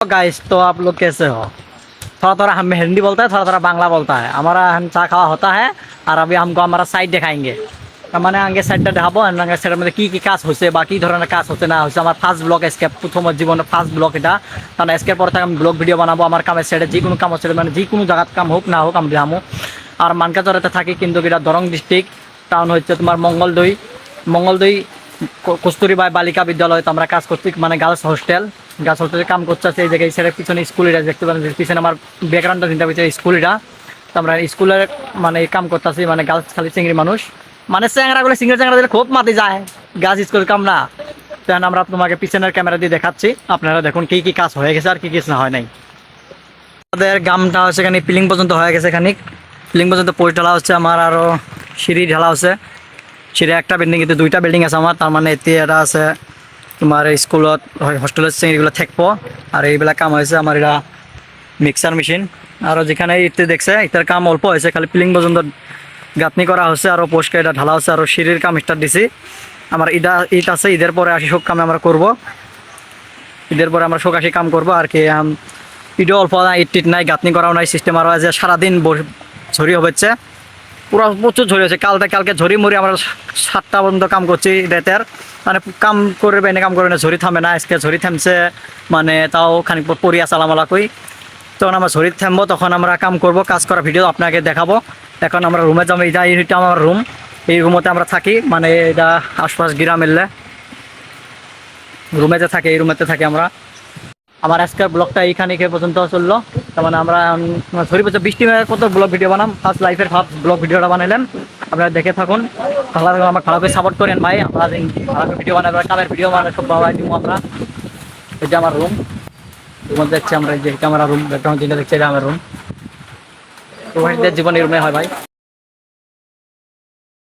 Guys तो आप लोग कैसे हो। थोड़ा थोड़ा हमें हिंदी बोलता है, थोड़ा थोड़ा बांग्ला बोलता है। हमारा हम चा खावा होता है और अभी हमको हमारा साइड दिखाएंगे। মানে আগে সাইডটা দেখাবো আগে সাইডের মধ্যে কী কী কাজ হচ্ছে বা কী ধরনের কাজ হচ্ছে না হচ্ছে। আমার ফার্স্ট ব্লগ এসকেপ, প্রথম জীবনের ফার্স্ট ব্লগ এটা। কারণ এসকের পর থেকে আমি ব্লগ ভিডিও বানাবো আমার কামের সাইডে যে কোনো কাম হচ্ছে, মানে যে কোনো জায়গার কাম হোক না হোক আমি দেখাবো। আর মানকাচরেতে থাকি কিন্তু এটা দরং ডিস্ট্রিক্ট, টাউন হচ্ছে তোমার মঙ্গলদৈ। মঙ্গলদৈ কস্তুরীবাই বালিকা বিদ্যালয় তো আমরা কাজ করছি, মানে গার্লস হোস্টেল। গার্লস হোস্টেলে কাম করছে এই জায়গায় সাইডের পিছনে স্কুল এটা দেখতে পারেন, পিছনে আমার ব্যাকগ্রাউন্ডটা চিন্তা করছে স্কুল এটা। তো আমরা স্কুলের মানে কাম করতেছি, মানে গার্লস খালি চিংড়ি মানুষ, মানে চ্যাংরাগুলো সিঙ্গেল চ্যাংরা দিলে খুব মাতি যায়, গাছ স্কুল কাম না। তখন আমরা তোমাকে পিছনের ক্যামেরা দিয়ে দেখাচ্ছি, আপনারা দেখুন কী কী কাজ হয়ে গেছে আর কী কী না হয় নাই। আমাদের গ্রামটা হচ্ছে এখানে পিলিং পর্যন্ত হয়ে গেছে, খানিক পিলিং পর্যন্ত পোস্ট ঢালা হচ্ছে আমার, আরও সিঁড়ি ঢালা হচ্ছে। সিঁড়ি একটা বিল্ডিং, কিন্তু দুইটা বিল্ডিং আছে আমার, তার মানে এতে এটা আছে তোমার স্কুলত হোস্টেলের চিংড়িগুলো থাকবো। আর এইবিলাক কাম হয়েছে আমার, এটা মিক্সার মেশিন। আরও যেখানে ইতে দেখছে এটার কাম অল্প হয়েছে, খালি পিলিং পর্যন্ত গাঁথনি করা হচ্ছে, আরও পোস্টকে এটা ঢালা হচ্ছে, আরও সিঁড়ির কাম স্টার্ট দিছি। আমার ঈদ আছে, ঈদের পরে আসি সব কামে আমরা করব। ঈদের পরে আমরা শোকাশি কাম করবো আর কি। ঈদও অল্প ইট টিট নাই, গাঁথনি করাও নাই, সিস্টেম আরও আছে। সারাদিন ঝরি হচ্ছে, পুরো প্রচুর ঝরি হচ্ছে। কালকে ঝরি মরি আমরা 7টা পর্যন্ত কাম করছি রাতের, মানে কাম করবে এনে কাম করবে না, ঝরি থামে না। আজকে ঝরি থামছে, মানে তাও খানিক পরিয়া চালামালা কই। তখন আমরা ঝরি থামবো, তখন আমরা কাম করব, কাজ করা ভিডিও আপনাকে দেখাবো। এখন আমরা রুমে যাবো, এইটা আমার রুম। এই রুমতে আমরা থাকি, মানে এটা আশপাশ গ্রাম এলে রুমেতে থাকি, এই রুমেতে থাকি আমরা। আমার আজকের ব্লগটা এইখানে পর্যন্ত চললো। তার মানে আমরা সরি বলছে বৃষ্টি কত ব্লগ ভিডিও বানাম, ফার্স্ট লাইফের ফার্স্ট ব্লগ ভিডিওটা বানাইলাম। আপনারা দেখে থাকুন, ভালো আমার খারাপ সাপোর্ট করেন ভাই। আমরা ভালো ভিডিও বানাবো, কামের ভিডিও বানাই সব বাবাই দিব আমরা। এটা আমার রুম, রুম দেখছি আমরা, যে ক্যামেরা রুম ব্যাকগ্রাউন্ড যেটা দেখছি এটা আমার রুম। তো জীবনের রুমে হয় ভাই।